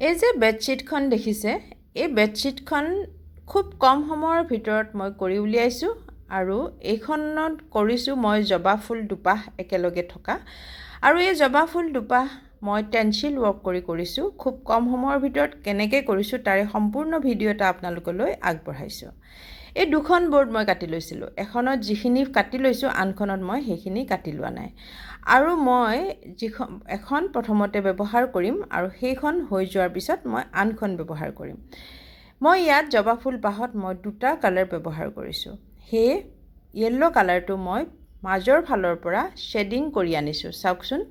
এই যে বেডশ্বীটখন দেখিছে, এই বেডশ্বীটখন খুব কম সময়ৰ ভিতৰত মই কৰি উলিয়াইছোঁ আৰু এইখনত কৰিছোঁ মই জবা ফুল দুপাহ একেলগে থকা। আৰু এই জবা ফুল দুপাহ মই টেনচিল ৱৰ্ক কৰিছোঁ। খুব কম সময়ৰ ভিতৰত কেনেকৈ কৰিছোঁ তাৰে সম্পূৰ্ণ ভিডিঅ' এটা আপোনালোকলৈ আগবঢ়াইছোঁ। এই দুখন বৰ্ড মই কাটি লৈছিলোঁ। এখনত যিখিনি কাটি লৈছোঁ আনখনত মই সেইখিনি কাটি লোৱা নাই। আৰু মই এখন প্ৰথমতে ব্যৱহাৰ কৰিম আৰু সেইখন হৈ যোৱাৰ পিছত মই আনখন ব্যৱহাৰ কৰিম। মই ইয়াত জবা ফুল পাহত মই দুটা কালাৰ ব্যৱহাৰ কৰিছোঁ। সেয়ে য়েল্লো কালাৰটো মই মাজৰ ফালৰ পৰা শ্বেডিং কৰি আনিছোঁ। চাওকচোন,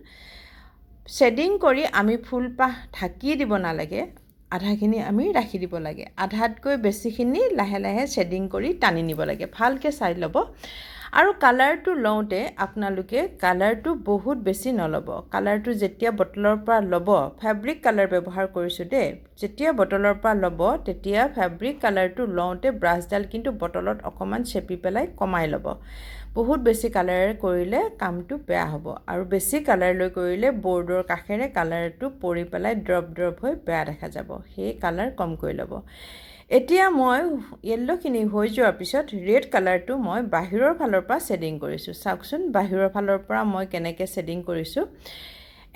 শ্বেডিং কৰি আমি ফুলপাহ ঢাকি দিব নালাগে, আধাখিনি আমি ৰাখি দিব লাগে। আধাতকৈ বেছিখিনি লাহে লাহে শ্বেডিং কৰি টানি নিব লাগে। ভালকৈ চাই ল'ব। আৰু কালাৰটো লওঁতে আপোনালোকে কালাৰটো বহুত বেছি নল'ব। কালাৰটো যেতিয়া বটলৰ পৰা ল'ব, ফেব্ৰিক কালাৰ ব্যৱহাৰ কৰিছোঁ দেই, যেতিয়া বটলৰ পৰা ল'ব তেতিয়া ফেব্ৰিক কালাৰটো লওঁতে ব্ৰাছডাল কিন্তু বটলত অকণমান চেপি পেলাই কমাই ল'ব। বহুত বেছি কালাৰেৰে কৰিলে কামটো বেয়া হ'ব আৰু বেছি কালাৰ লৈ কৰিলে বৰ্ডৰ কাষেৰে কালাৰটো পৰি পেলাই ড্ৰপ ড্ৰপ হৈ বেয়া দেখা যাব। সেই কালাৰ কমকৈ ল'ব। এতিয়া মই য়েল্লোখিনি হৈ যোৱাৰ পিছত ৰেড কালাৰটো মই বাহিৰৰ ফালৰ পৰা শ্বেডিং কৰিছোঁ। চাওকচোন, বাহিৰৰ ফালৰ পৰা মই কেনেকৈ শ্বেডিং কৰিছোঁ।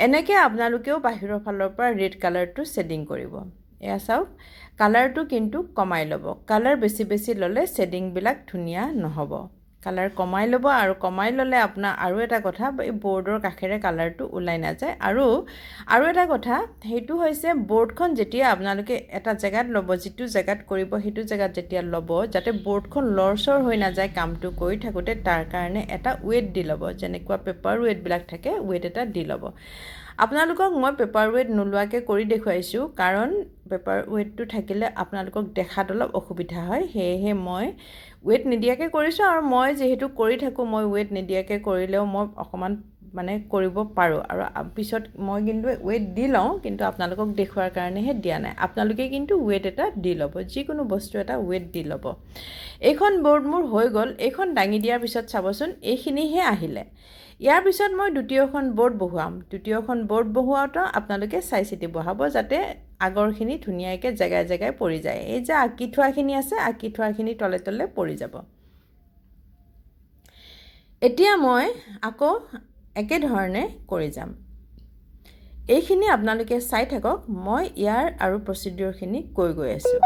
এনেকৈ আপোনালোকেও বাহিৰৰ ফালৰ পৰা ৰেড কালাৰটো শ্বেডিং কৰিব। এয়া চাওক, কালাৰটো কিন্তু কমাই ল'ব। কালাৰ বেছি বেছি ল'লে শ্বেডিংবিলাক ধুনীয়া নহ'ব। কালাৰ কমাই ল'ব। আৰু কমাই ল'লে আপোনাৰ আৰু এটা কথা, এই বৰ্ডৰ কাষেৰে কালাৰটো ওলাই নাযায়। আৰু এটা কথা, সেইটো হৈছে বৰ্ডখন যেতিয়া আপোনালোকে এটা জেগাত ল'ব, যিটো জেগাত কৰিব সেইটো জেগাত যেতিয়া ল'ব, যাতে বৰ্ডখন লৰচৰ হৈ নাযায় কামটো কৰি থাকোঁতে, তাৰ কাৰণে এটা ৱেট দি ল'ব। যেনেকুৱা পেপাৰ ৱেটবিলাক থাকে, ৱেট এটা দি ল'ব। আপোনালোকক মই পেপাৰ ৱেট নোলোৱাকৈ কৰি দেখুৱাইছোঁ, কাৰণ পেপাৰ ৱেটটো থাকিলে আপোনালোকক দেখাত অলপ অসুবিধা হয়। সেয়েহে মই ৱেট নিদিয়াকৈ কৰিছোঁ। আৰু মই যিহেতু কৰি থাকোঁ, মই ৱেট নিদিয়াকৈ কৰিলেও মই অকণমান কৰিব পাৰোঁ। আৰু পিছত মই কিন্তু ৱেট দি লওঁ, কিন্তু আপোনালোকক দেখুৱাৰ কাৰণেহে দিয়া নাই। আপোনালোকে কিন্তু ৱেট এটা দি ল'ব, যিকোনো বস্তু এটা ৱেট দি ল'ব। এইখন বৰ্ড মোৰ হৈ গ'ল। এইখন দাঙি দিয়াৰ পিছত চাবচোন, এইখিনিহে আহিলে। ইয়াৰ পিছত মই দ্বিতীয়খন বৰ্ড বহুৱাম। দ্বিতীয়খন বৰ্ড বহুৱাওঁতেও আপোনালোকে চাই চিতি বহাব, যাতে আগৰখিনি ধুনীয়াকৈ জেগাই জেগাই পৰি যায়। এই যে আঁকি থোৱাখিনি আছে, আঁকি থোৱাখিনি তলে তলে পৰি যাব। এতিয়া মই আকৌ একেধৰণে কৰি যাম। এইখিনি আপোনালোকে চাই থাকক, মই ইয়াৰ আৰু প্ৰচিডিউৰখিনি কৈ গৈ আছোঁ।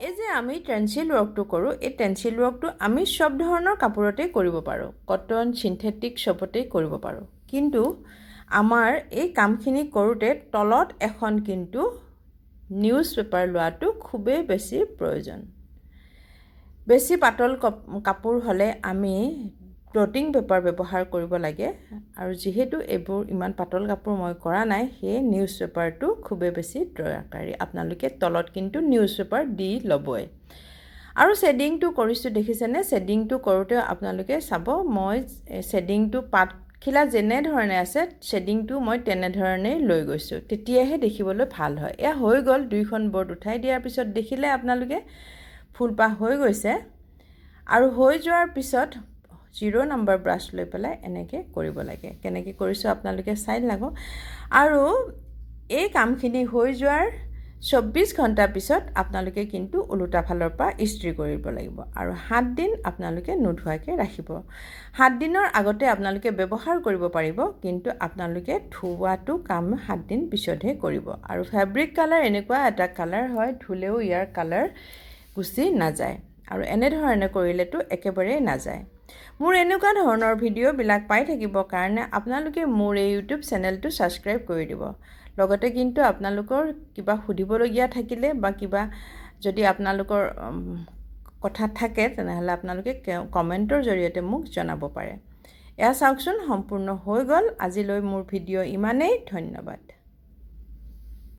এই যে আমি টেনচিল ৱৰ্কটো কৰোঁ, এই টেনচিল ৱৰ্কটো আমি চব ধৰণৰ কাপোৰতেই কৰিব পাৰোঁ। কটন, চিন্থেটিক চবতেই কৰিব পাৰোঁ। কিন্তু আমাৰ এই কামখিনি কৰোঁতে তলত এখন কিন্তু নিউজ পেপাৰ লোৱাটো খুবেই বেছি প্ৰয়োজন। বেছি পাতল কাপোৰ হ'লে আমি ব্লটিং পেপাৰ ব্যৱহাৰ কৰিব লাগে। আৰু যিহেতু এইবোৰ ইমান পাতল কাপোৰ মই কৰা নাই, সেয়ে নিউজ পেপাৰটো খুবেই বেছি দৰকাৰী। আপোনালোকে তলত কিন্তু নিউজ পেপাৰ দি ল'বই। আৰু শ্বেডিংটো কৰিছোঁ দেখিছেনে? শ্বেডিংটো কৰোঁতে আপোনালোকে চাব, মই শ্বেডিংটো পাতখিলা যেনেধৰণে আছে, শ্বেডিংটো মই তেনেধৰণেই লৈ গৈছোঁ। তেতিয়াহে দেখিবলৈ ভাল হয়। এয়া হৈ গ'ল। দুইখন বৰ্ড উঠাই দিয়াৰ পিছত দেখিলে আপোনালোকে ফুলপাহ হৈ গৈছে। আৰু হৈ যোৱাৰ পিছত 0 নম্বৰ ব্ৰাছ লৈ পেলাই এনেকৈ কৰিব লাগে। কেনেকৈ কৰিছোঁ আপোনালোকে চাই লাগক। আৰু এই কামখিনি হৈ যোৱাৰ 24 ঘণ্টাৰ পিছত আপোনালোকে কিন্তু ওলোটা ফালৰ পৰা ইস্ত্ৰি কৰিব লাগিব। আৰু 7 দিন আপোনালোকে নোধোৱাকৈ ৰাখিব। 7 দিনৰ আগতে আপোনালোকে ব্যৱহাৰ কৰিব পাৰিব, কিন্তু আপোনালোকে ধোৱাটো কাম 7 দিন পিছতহে কৰিব। আৰু ফেব্ৰিক কালাৰ এনেকুৱা এটা কালাৰ হয়, ধুলেও ইয়াৰ কালাৰ গুচি নাযায়। আৰু এনেধৰণে কৰিলেতো একেবাৰেই নাযায়। মোৰ এনেকুৱা ধৰণৰ ভিডিঅ'বিলাক পাই থাকিবৰ কাৰণে আপোনালোকে মোৰ এই ইউটিউব চেনেলটো ছাবস্ক্ৰাইব কৰি দিব। লগতে কিন্তু আপোনালোকৰ কিবা সুধিবলগীয়া থাকিলে বা কিবা যদি আপোনালোকৰ কথা থাকে, তেনেহ'লে আপোনালোকে কমেণ্টৰ জৰিয়তে মোক জনাব পাৰে। এয়া চাওকচোন, সম্পূৰ্ণ হৈ গ'ল। আজিলৈ মোৰ ভিডিঅ' ইমানেই। ধন্যবাদ।